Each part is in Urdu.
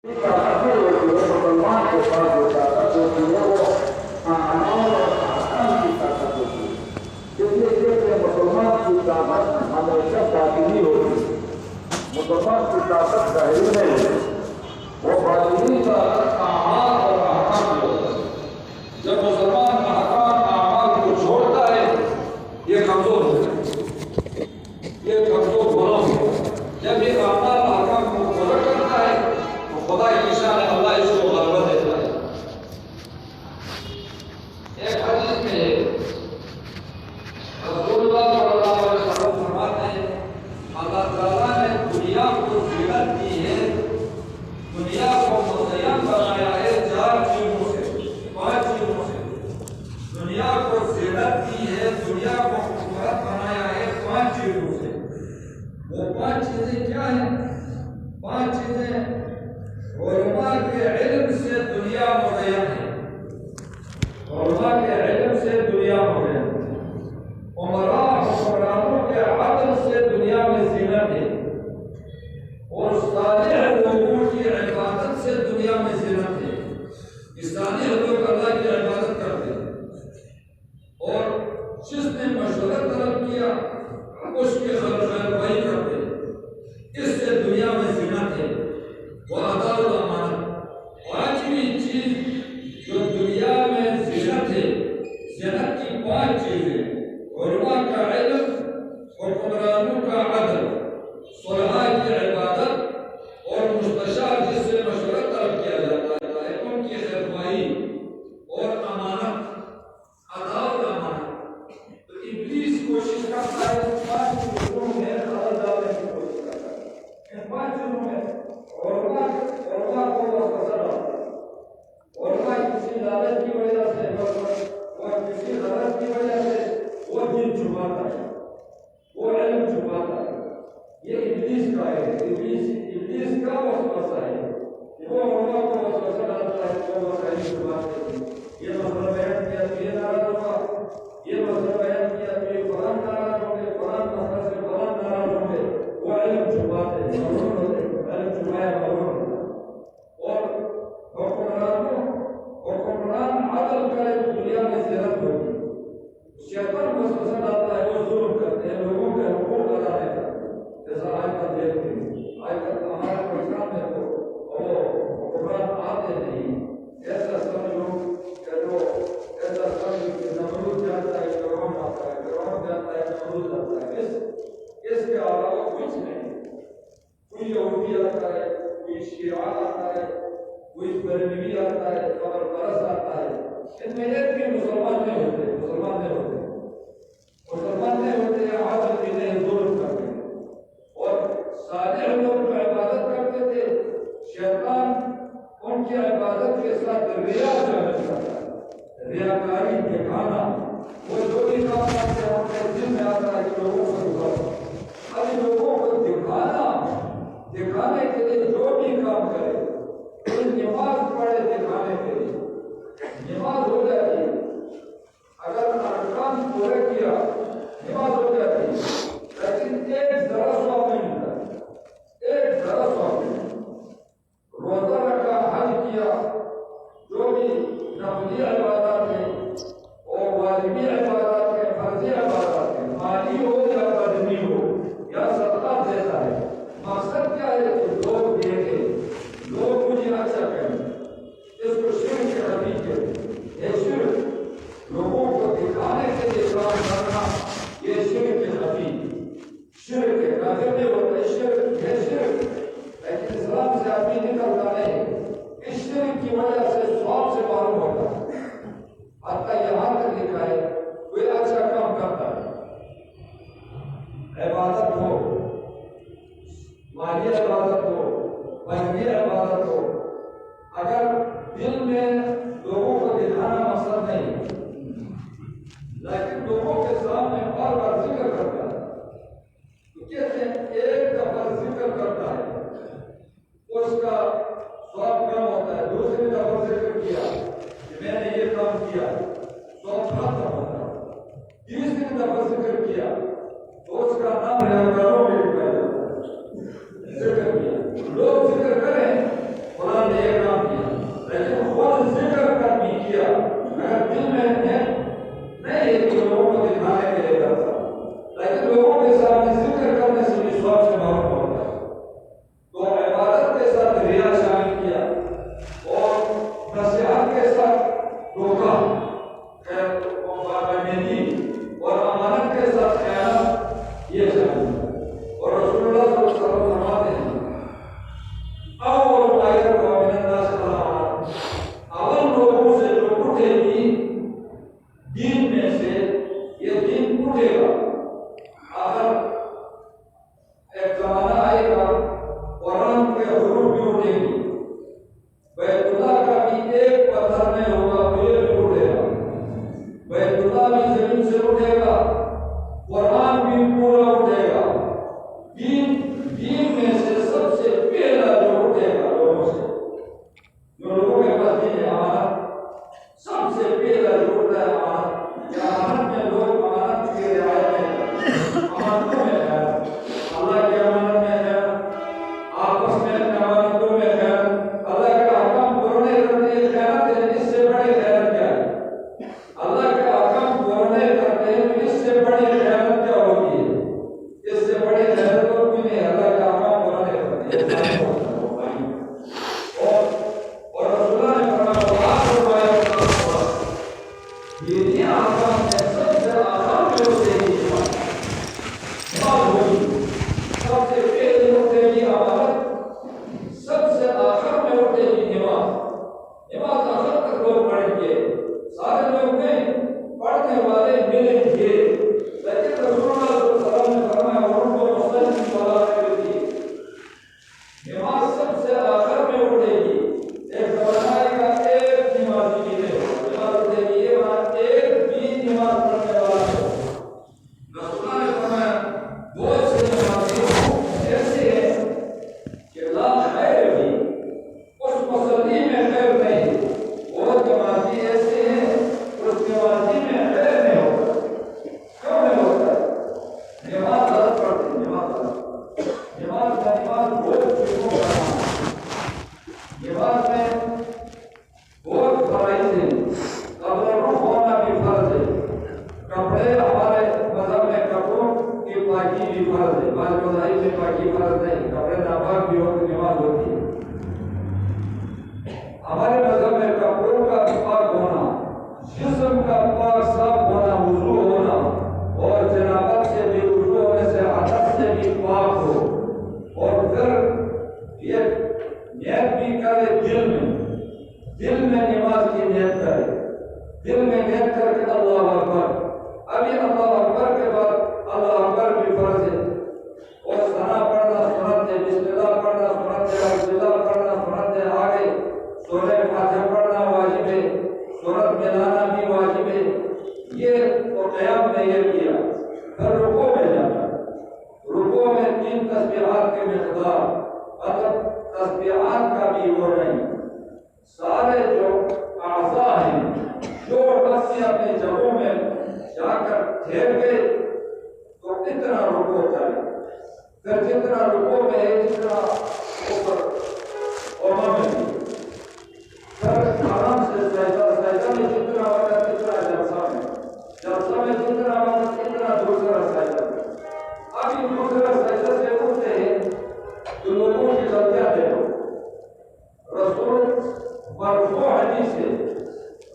مسلمان کے پاس جو طاقت ہوتی ہے وہ اعمال اور احکام کی طاقت ہوتی ہے، اس لیے کہ مسلمان کی طاقت ہمیشہ باطنی ہوتی ہے، مسلمان کی طاقت ظاہری نہیں ہوتی، وہ باطنی طاقت اعمال اور احکام کی ہوتی ہے۔ جب مسلمان احکام اعمال کو چھوڑتا ہے یہ کمزور ہوتا ہے، یہ کمزور ہونا ہوتا ہے۔ جب یہ اعمال احکام کو پورا کرتا ہے تو خدا کی شان ہے، اللہ اس کو غلبہ دیتا ہے۔ ایک حدیث میں ہے رسول اللہ صلی اللہ علیہ وسلم فرماتے ہیں اللہ تعالیٰ نے دنیا کو زینت دی ہے، دنیا کو مزین بنایا ہے 4 چیزوں سے، 5 چیزوں سے۔ دنیا کو زینت دی ہے، دنیا کو خوبصورت بنایا ہے 5 چیزوں سے۔ وہ 5 چیزیں کیا ہیں؟ 5 چیزیں علماء کے علم سے دنیا مزین ہے، علماء کے علم سے دنیا مزین ہے، عمراء حکمرانوں کے عدل سے دنیا میں زینت ہے، اور صالح لوگوں کی عبادت سے دنیا میں زینت ہے۔ صالح لوگ اللہ کی عبادت کرتے ہیں، اور جس نے مشورہ طلب کیا اس کی خیرخواہی کرتے ہیں، اس سے دنیا میں زینت ہے۔ وعدہ الامانت، 5ویں چیز جو دنیا میں زینت ہے، زینت کی 5 چیزیں: علماء کا علم، حکمرانوں کا عدل، صلحاء کی عبادت، اور مستشار جس سے مشورہ طلب کیا جاتا ہے ان کی خیرخواہی، اور امانت، ادا الامانت۔ تو ابلیس کوشش کرتا ہے ان 5 چیزوں میں خلل ڈالنے کی کوشش کرتا ہے۔ ان 5 چیزوں میں علماء کو وسوسہ ڈالتا ہے، علماء کسی لالچ کی وجہ سے اور کسی غلط کی وجہ سے وہ دین چھپاتا ہے، وہ علم چھپاتا ہے۔ یہ ابلیس کا ہے، ابلیس کا وسوسہ ہے کہ وہ علماء کو وسوسہ ڈالتا ہے کہ وہ مسائل چھپاتے ہیں۔ یہ مسئلہ بیان کیا تو یہ ناراض ہوگا، یہ مسئلہ بیان کیا تو یہ فلاں ناراض ہوں گے، فلاں مسئلہ سے فلاں ناراض ہوں گے۔ وہ علم چھپاتے ہیں، مغرور ہوتے ہیں، علم چھپایا مغرور ہوتا ہے۔ اور حکمران عدل کرے تو دنیا میں زینت ہوگی۔ شیطان وسوسہ ڈالتا ہے، وہ ظلم کرتے ہیں، لوگوں کے حقوق ادا نہیں کرتے۔ جیسا آج کل دیکھتے ہیں، آج کل ہمارے پاکستان میں تو وہ حکمران آتے نہیں، ایسا سمجھو کہ جو ایسا سمجھو کہ نمرود جاتا ہے فرعون آتا ہے، فرعون جاتا ہے نمرود آتا ہے، اس کے علاوہ کچھ نہیں۔ کوئی یہودی آتا ہے، کوئی شیعہ آتا ہے، کوئی برموی آتا ہے، قبر پرست آتا ہے، ان میں ایک بھی مسلمان نہیں ہوتے، مسلمان نہیں ہوتے ہیں، عادت بھی نہیں، ظلم کرتے ہیں۔ اور صالح لوگ جو عبادت کرتے تھے، شیطان ان کی عبادت کے ساتھ ریا شامل کرتا ہے، ریاکاری، دکھانا۔ وہ جو بھی کام کرتے ہیں ان کے دل میں آتا ہے کہ لوگوں کو دکھاؤ، اب لوگوں کو دکھانے کے لیے جو بھی کام کرے، کوئی نماز پڑھے دکھانے کے لیے، نماز ہو جاتی ہے، اگر ارکان پورے کیا نماز ہو جاتی ہے، لیکن ایک ذرا ثواب نہیں ملتا، ایک ذرا ثواب نہیں۔ روزہ رکھا، حج کیا، جو بھی نفلی عبادات ہیں اور واجبی عبادات ہیں، فرضی عبادات ہیں، مالی ہو یا بدنی ہو یا صدقہ دیتا ہے، مقصد کیا ہے کہ لوگ دیکھیں، لوگ مجھے اچھا کہیں۔ اس کو شرک خفی کہتے ہیں، یہ شرک لوگوں کو دکھانے کے لیے کام کرنا، یہ شرک خفی، شرک ہے، کافر نہیں ہوتا، شرک ہے شرک، لیکن اسلام سے آدمی نکلتا نہیں، اس شرک کی وجہ سے ثواب سے معلوم ہوتا ہے۔ حتیٰ یہاں تک لکھا ہے کوئی اچھا کام کرتا ہے، عبادت ہو، مالی عبادت ہو، مذہبی عبادت ہو، نماز میں بہت فرائض ہیں، قبل رخ ہونا بھی فرض ہے، کپڑے ہمارے مذہب میں کپڑوں کی پاکی بھی فرض ہے، بعض مذاہب میں پاکی فرض نہیں، کپڑے ناپاک بھی ہو تو نماز ہوتی ہے۔ ہمارے مذہب میں کپڑوں کا پاک ہونا، جسم کا پاک صاف ہونا، وضو ہونا اور جنابت سے بھی وضو ہونے سے حدث سے بھی پاک ہو، اور پھر یہ نیت بھی کرے دل میں نماز کی نیت کرے، دل میں نیت کر کے اللہ اکبر، ابھی اللہ اکبر کے بعد اللہ اکبر بھی فرض ہے، اور ثنا پڑھنا سنت ہے، بسم اللہ پڑھنا سنت ہے، بسم اللہ پڑھنا سنت ہے، آگے سورہ فاتحہ پڑھنا واجب ہے، سورت ملانا بھی واجب ہے، یہ تو قیام میں یہ کیا، پھر رکوع میں جانا، رکوع میں 3 تسبیحات کے مقدار، مطلب تسبیحات کا بھی وہ نہیں، سارے جو اعضاء ہیں جو بس اپنی جگہوں میں جا کر ٹھہر گئے تو اتنا رکوع کرے، پھر جتنا رکوع میں ہے جتنا اوپر قوما میں بھی، پھر آرام سے سجدہ میں جتنا وقت اتنا جلسہ میں جتنا وقت اتنا دوسرا سجدہ۔ ابھی دوسرا سجدہ سے اٹھتے ہیں تو لوگوں کی غلطیاں دیکھو، رسول مرفوع حدیث ہے،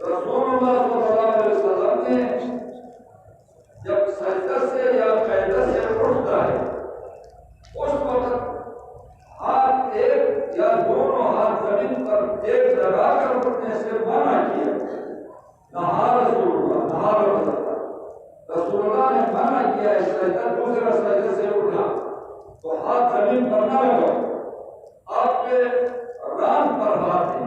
رسول اللہ صلی اللہ علیہ وسلم نے جب سجدہ سے یا قاعدہ سے اٹھتا ہے اس وقت ہاتھ ایک یا دونوں ہاتھ زمین پر ایک لگا کر اٹھنے سے منع کیا، نہا رسول اللہ نے منع کیا ہے، سجدہ دوسرا سجدہ سے اٹھا تو ہاتھ زمین پر نہ لگاؤ، آپ کے ران پر ہاتھ ہے،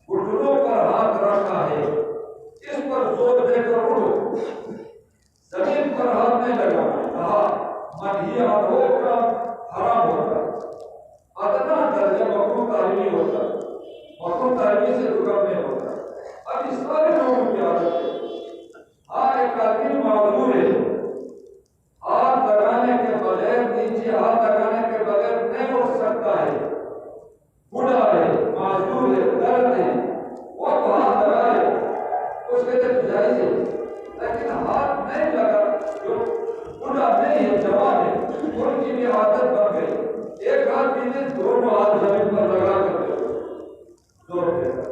گھٹنوں پر ہاتھ رکھا ہے، اس پر زور دے کر اٹھو، زمین پر ہاتھ نہیں لگانا، کہا منہی عنہ کا حرام ہوتا، ادنا درجہ مکروہ تعلیمی ہوتا، مکروہ تعلیمی سے رکن نہیں ہوتا۔ اب اس سارے لوگوں کی عادت ہے، ایک آدمی معذور ہے، ہاتھ لگانے کے بغیر، نیچے ہاتھ لگانے کے بغیر نہیں اٹھ سکتا ہے، بوڑھا ہے، معذور ہے، درد ہے، وہ تو ہاتھ لگائے، اس کے لیے جائز ہے، لیکن ہاتھ نہیں لگا، جو بوڑھا نہیں ہے، جوان ہے، ان کی بھی عادت بن گئی، ایک ہاتھ بھی دونوں ہاتھ زمین پر لگا کر زور دے گا،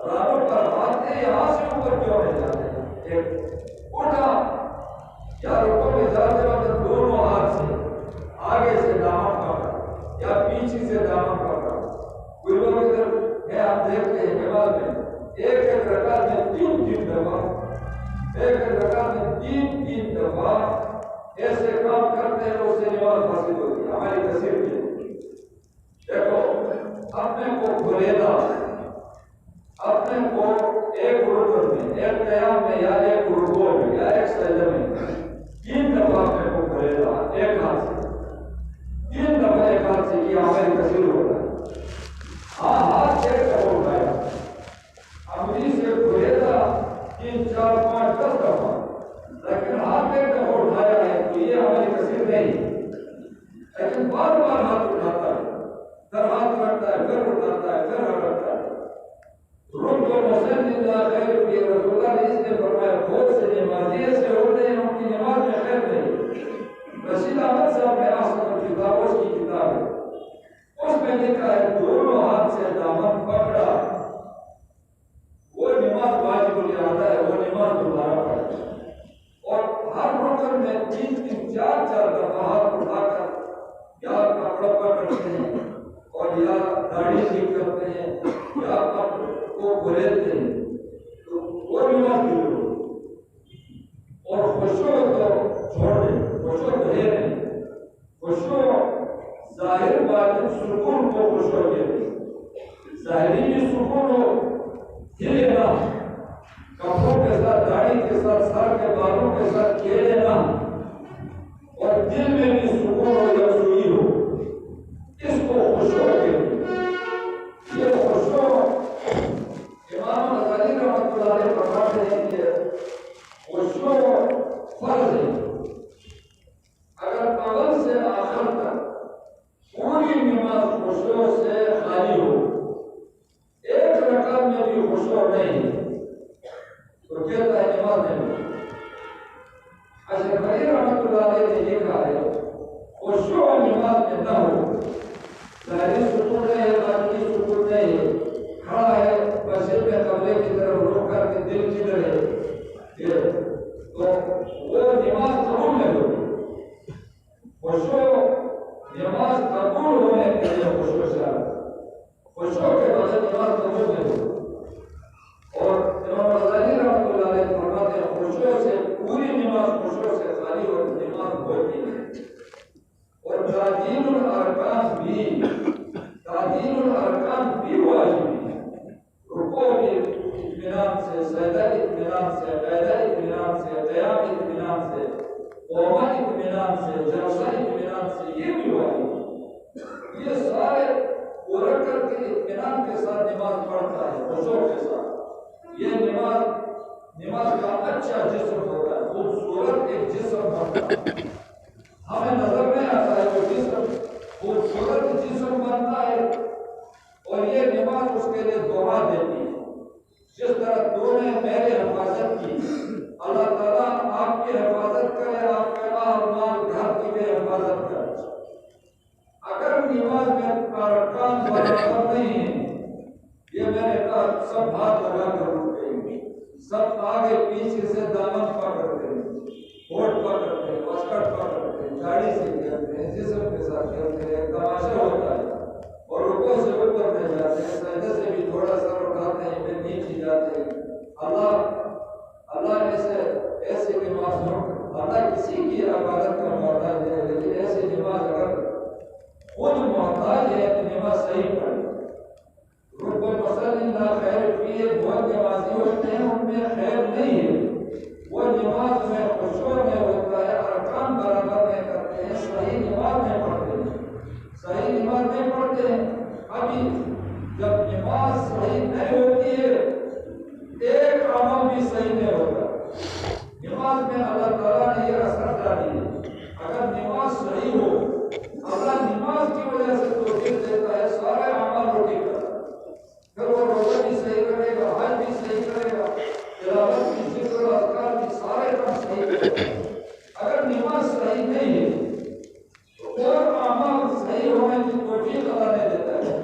رانوں پر ہاتھ ہے، یہاں سے اوپر کیوں نہیں جاتے؟ ایک اٹھا یا رکوع میں جاتے وقت دونوں ہاتھ سے آگے سے دامن پکڑا یا پیچھے سے دامن پکڑا، کوئی لوگ ادھر میں آپ دیکھتے ہیں نماز میں ایک رکعت میں 3 دفعہ، ایک رکعت میں 3 دفعہ ایسے کام کرتے ہیں، اس سے نماز فاسد ہوتی ہے، ہماری کثیر کی۔ دیکھو اپنے کو گریدا، اپنے کو ایک رکن میں، ایک قیام میں یا ایک رکوع میں یا ایک سجدہ میں 3 دفعہ اپنے کو گریدا ایک ہاتھ سے، 3 دفعہ ایک ہاتھ سے کیا، ہماری کثیر ہوتا ہے۔ ہاں ہاتھ ایک دفعہ اٹھایا، انگلی سے گریدا 3 4 5 10 دفعہ، لیکن ہاتھ ایک دفعہ اٹھایا ہے تو یہ ہماری کثیر نہیں، لیکن بار بار ہاتھ اٹھاتا ہے، پھر ہاتھ رکھتا ہے، پھر اٹھاتا ہے، پھر رکھتا ہے۔ رکن المسلم اللہ خیر فی، رسول اللہ نے اس نے فرمایا بہت سے نمازی ایسے ہوتے ہیں ان کی نماز میں خیر نہیں۔ رشید احمد صاحب میں آسان کتاب، اس کی کتاب ہے، اس میں لکھا ہے دونوں ہاتھ سے دامن پکڑا، وہ نماز واجب الادا ہے، وہ نماز دوبارہ پڑھے، اور ہر رکن میں 3 4 دفعہ ہاتھ اٹھا کر یا کپڑا پکڑتے ہیں اور یا داڑھی ٹھیک کرتے ہیں یا کو گریدتے ہیں، تو وہ نماز کی ضرورت، اور خشوع کو چھوڑ دیں، خشوع بھرے نہیں، خشوع ظاہر باطن سکون کو خشوع کہتے ہیں، ظاہری بھی سکون ہو، ہلے نہ، کپڑوں کے ساتھ، داڑھی کے ساتھ، سر کے بالوں کے ساتھ کھیلے نہ، اور دل میں بھی سکون ہو، یکسوئی ہو، اس کو خشوع کہتے ہیں۔ یہ خشوع امام غزالی رحمۃ اللہ علیہ فرماتے ہیں کہ خشوع فرض ہے، اگر اول سے آخر تک پوری نماز خشوع سے خالی ہو، نماز میں نہ ہو، ظاہری سکون ہے باطنی سکون نہیں ہے، کھڑا ہے مسجد میں قبلے کی طرف رخ کر کے دل کدھر ہے، تو وہ نماز قبول نہیں ہوگی۔ خشوع نماز قبول ہونے کے لیے خشوع چاہیے، خشوع کے بغیر نماز قبول نہیں ہوگی۔ اور امام غزالی رحمۃ اللہ علیہ فرماتے ہیں خشوع سے پوری نماز خشوع سے خالی اور نماز ہوتی ہے۔ اور تعدیل الارکان بھی واجب ہے، رکوع بھی اطمینان سے، سجدہ اطمینان سے، قیدہ اطمینان سے، قیام اطمینان سے، قوما اطمینان سے، جلسہ اطمینان سے، یہ بھی واجب ہے۔ یہ سارے پورا کر کے اطمینان کے ساتھ نماز پڑھتا ہے خشوع کے ساتھ۔ یہ نماز کا اچھا جسم ہوتا ہے، خوبصورت ایک جسم بنتا ہے، ہمیں نظر نہیں آتا ہے وہ جسم خوبصورت جسم بنتا ہے، اور یہ نماز اس کے لیے دعا دیتی ہے۔ جس طرح تو نے میری حفاظت کی، اللہ تعالیٰ آپ کی حفاظت کرے، آپ کے مال گھر کی بھی حفاظت کرے۔ اگر نماز میں ارکان برابر نہیں ہیں، یہ میں نے کہا سب ہاتھ لگا کر رک گئے، سب آگے پیچھے سے دامن پکڑتے ہیں، ہوٹ پکڑتے ہیں، وسکٹ پکڑتے ہیں، داڑھی سے کھیلتے ہیں، جسم کے ساتھ کھیلتے ہیں، ایک تماشا ہوتا ہے، اور رکوع سے اوپر نہیں جاتے ہیں، سجدے سے بھی تھوڑا سر اٹھاتے ہیں، پھر نیچے جاتے ہیں۔ اللہ ایسے نماز ہو، اللہ کسی کی عبادت کا محتاج ہے، لیکن ایسی نماز اگر خود محتاج ہے تو نماز صحیح پڑھے۔ رب المسلم لا خیر فیہ، بہت نمازی ہوتے ہیں ان میں خیر نہیں ہے، وہ نماز میں خشوع میں ہوتا ہے، ارکان برابر نہیں کرتے ہیں، صحیح نماز نہیں پڑھتے ہیں، صحیح نماز نہیں پڑھتے ہیں۔ ابھی جب نماز صحیح نہیں ہوتی ہے، ایک عمل بھی صحیح نہیں ہوتا۔ نماز میں اللہ تعالیٰ نے یہ اثر ڈالی ہے، اگر نماز صحیح ہو، اللہ نماز کی وجہ سے توفیق دیتا ہے، سارے اعمال روٹی کرتا ہے، پھر وہ روزہ بھی صحیح کرے گا، حج بھی صحیح کرے گا، تلاوت بھی، ذکر و اذکار بھی، سارے کام صحیح کرے گا۔ اگر نماز صحیح نہیں ہے تو اور اعمال صحیح ہونے کی توفیق اللہ نے دیتا ہے،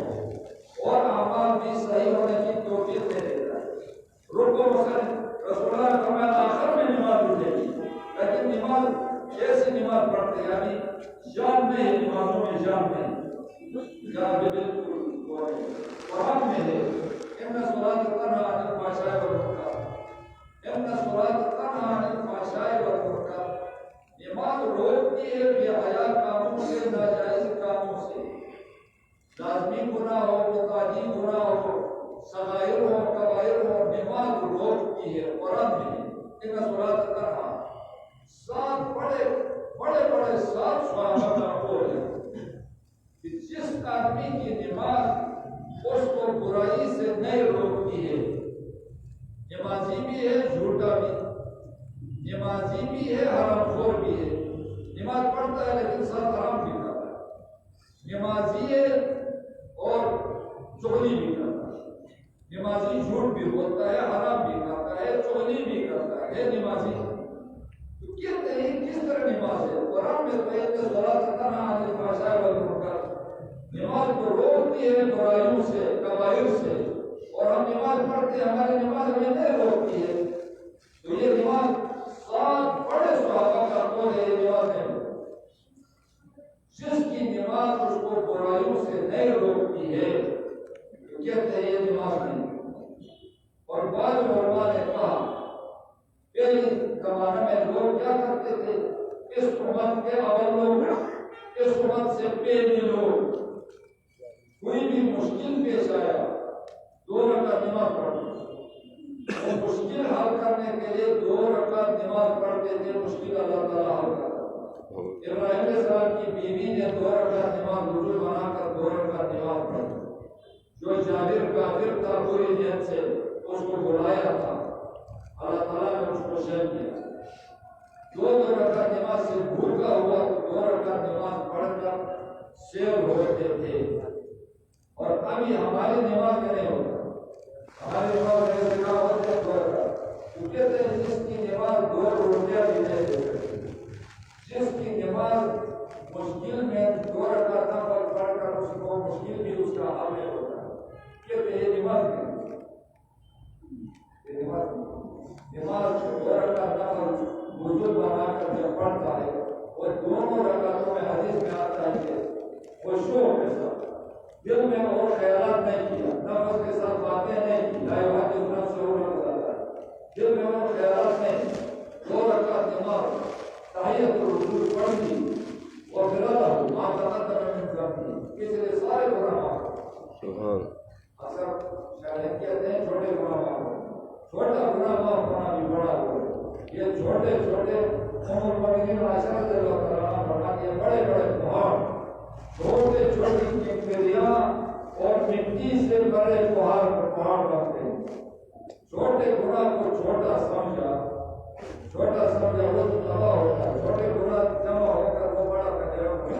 اور اعمال بھی صحیح ہونے کی توفیق دے دیتا ہے۔ رکوع مثلا رسول اللہ نے فرمایا آخر میں نماز اٹھے گی، لیکن نماز ایسی نماز پڑھتے ہیں، یعنی جان میں ہے، نمازوں میں جان نہیں، جان بالکل قرآن میں ہے، ان الصلاۃ تنہی عن الفحشاء والمنکر، ان الصلاۃ تنہی عن الفحشاء والمنکر، نماز روکتی ہے بے حیا کاموں سے، ناجائز کاموں سے، لازمی گناہ ہو، متعدی گناہ ہو، صغائر ہو، کبائر ہو، نماز روکتی ہے۔ قرآن میں ان الصلاۃ تنہی، سات بڑے سات صحابہ کا قول ہے کہ جس آدمی کی نماز اس کو برائی سے نہیں روکتی ہے، نمازی بھی ہے جھوٹا بھی، نمازی بھی ہے حرام خور بھی ہے، نماز پڑھتا ہے لیکن ساتھ حرام بھی کرتا ہے، نمازی ہے اور چغلی بھی کرتا ہے، نمازی جھوٹ بھی بولتا ہے، حرام بھی کرتا ہے، چغلی بھی کرتا ہے نمازی۔ تو کہتے ہیں کس طرح نماز ہے؟ قرآن میں تو ان الصلاۃ تنہی عن الفحشاء والمنکر، نماز کو روکتی ہے برائیوں سے، کبائر سے، اور ہم نماز پڑھتے ہیں، ہماری نماز ہمیں نہیں روکتی ہے، تو یہ نماز سات بڑے صحابہ کا قول ہے، یہ نماز نہیں ہوتی۔ جس کی نماز اس کو برائیوں سے نہیں روکتی ہے تو کہتے ہیں یہ نماز نہیں۔ اور بعض علماء نے کہا پہلے زمانے میں لوگ کیا کرتے تھے، اس امت کے اول لوگ، اس امت سے پہلے لوگ، کوئی بھی مشکل پیش آیا 2 رکعت نماز پڑھتے، وہ مشکل حل کرنے کے لیے 2 رکعت نماز پڑھتے تھے، مشکل اللہ تعالیٰ حل کرتا۔ ابراہیم علیہ السلام کی بیوی نے 2 رکعت نماز وضو بنا کر 2 رکعت نماز پڑھی، جو جابر کافر تھا پوری نیت سے اس کو بلایا تھا، اللہ تعالیٰ نے اس کو شہر کیا، 2 رکعت نماز سے بھوکا ہوا تو 2 رکعت نماز پڑھ کر سیر ہوتے تھے۔ اور ابھی ہماری نماز میں نہیں ہوتا، ہماری نماز میں دیکھا ہوتے ہیں 2 رکعت، تو کہتے ہیں جس کی نماز 2 روٹیاں بھی نہیں دیتے، جس کی نماز مشکل میں 2 رکعت حدیث میں آتا ہے کہ خوشبو کے ساتھ دل میں اور خیالات نہیں کیا، نفس کے ساتھ باتیں نہیں کی، لا یحدث نفسہ بتا ہے، دل میں اور خیالات نہیں، 2 رکعت نماز تحیۃ الوضو پڑھ لی اور پھر ما تقدم من ذنبہ، اس لیے سارے گناہ معاف۔ سبحان اکثر شاید کہتے ہیں چھوٹے گناہ معاف، چھوٹا گناہ معاف ہونا بھی بڑا ہو، یہ چھوٹے چھوٹے عمر المؤمنین عائشہ رضی اللہ تعالیٰ عنہ فرماتی ہیں بڑے بڑے پہاڑ، چھوٹے چھوٹی چنکریاں اور مٹی سے بڑے پہاڑ بنتے ہیں۔ چھوٹے گناہ کو چھوٹا سمجھا وہ تو تباہ ہوتا ہے، چھوٹے گناہ جمع ہو کر وہ بڑا کچرا ہوتا ہے۔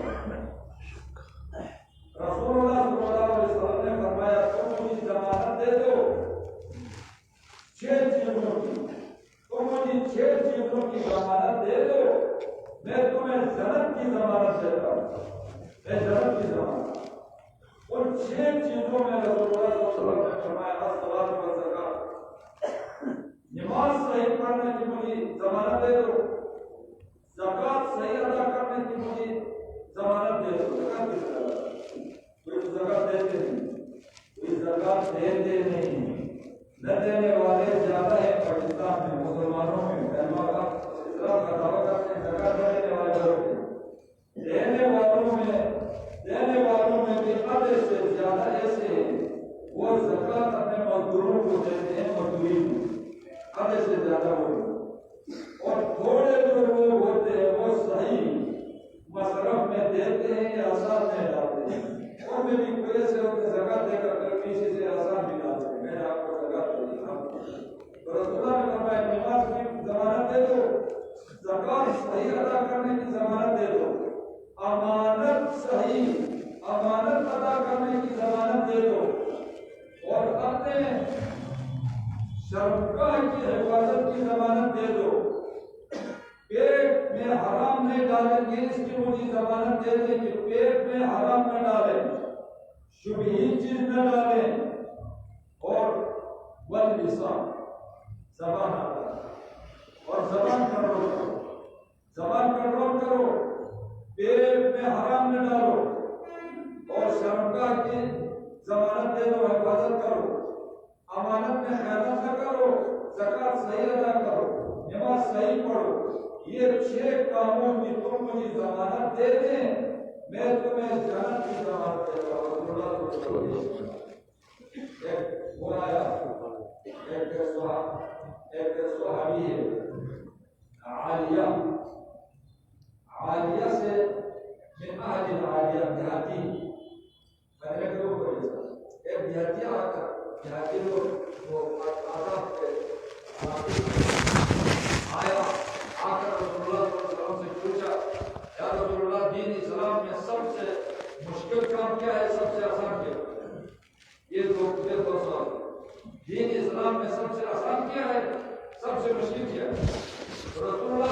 رسول اللہ صلی اللہ علیہ وسلم نے فرمایا تم مجھے ضمانت دے دو 6 چیزوں کی، تم مجھے 6 چیزوں کی ضمانت دے دو، میں تمہیں جنت کی ضمانت دیتا ہوں، میں جنت کی ضمانت۔ ان 6 چیزوں میں رسول اللہ صلی اللہ علیہ وسلم نے فرمایا الصلاۃ والزکوٰۃ، نماز صحیح پڑھنے کی مجھے ضمانت دے دو، زکوٰۃ صحیح ادا کرنے کی مجھے ضمانت دے دو۔ زکوٰۃ کی کوئی زکوٰۃ دیتے نہیں، کوئی زکوٰۃ دیتے نہیں، نہ دینے والے زیادہ ہیں پاکستان میں، مسلمانوں میں کلمہ کا اسلام کا دعویٰ کرتے ہیں، زکوٰۃ دینے والے لوگ ہیں، دینے والوں میں بھی آدھے سے زیادہ ایسے ہیں وہ زکوٰۃ اپنے مزدوروں کو دیتے ہیں، مزدوری میں آدھے سے زیادہ ہوئے، اور تھوڑے جو لوگ ہوتے ہیں وہ صحیح مصرف میں دیتے ہیں یا آسان میں ڈالتے ہیں، اور میں بھی کوئی ایسے ہوتے زکوٰۃ دے کر پیچھے سے آسان بھی ڈالتے ہیں، میں نے آپ کو زکوٰۃ دے دی۔ تو رسول اللہ نے فرمایا نماز کی ضمانت دے دو، زکوٰۃ صحیح ادا کرنے کی ضمانت دے دو، امانت ادا کرنے کی ضمانت دے دو، اور اپنے شرمگاہ کی حفاظت کی ضمانت دے دو، پیٹ میں حرام نہیں ڈالیں گے اس کی مجھے ضمانت دے دیں کہ پیٹ میں حرام نہ ڈالیں، شبہی چیز نہ ڈالیں، اور واللسان زبان آتا ہے اور زبان کنٹرول کرو، پیٹ میں حرام نہ ڈالو، اور شرمگاہ کی ضمانت دے دو، حفاظت کرو، امانت میں خیانت نہ کرو، زکوٰۃ صحیح ادا کرو، نماز صحیح پڑھو۔ یہ 6 کاموں کی تم مجھے ضمانت دے دیں، میں تمہیں جنت کی ضمانت دیتا ہوں۔ ایک وہ آیا، ایک صحابی ہے عالیہ سے من اہل العالیہ، دیہاتی، میں نے کہوں کوئی ایک دیہاتی آ کر، دیہاتی لوگ وہ آزاد تھے، آیا آ کر رسول اللہ صلی اللہ علیہ وسلم سے پوچھا یا رسول اللہ دین اسلام میں سب سے مشکل کام کیا ہے، سب سے آسان کیا ہے؟ یہ 2 سوال، دین اسلام میں سب سے آسان کیا ہے، سب سے مشکل کیا ہے؟ رسول اللہ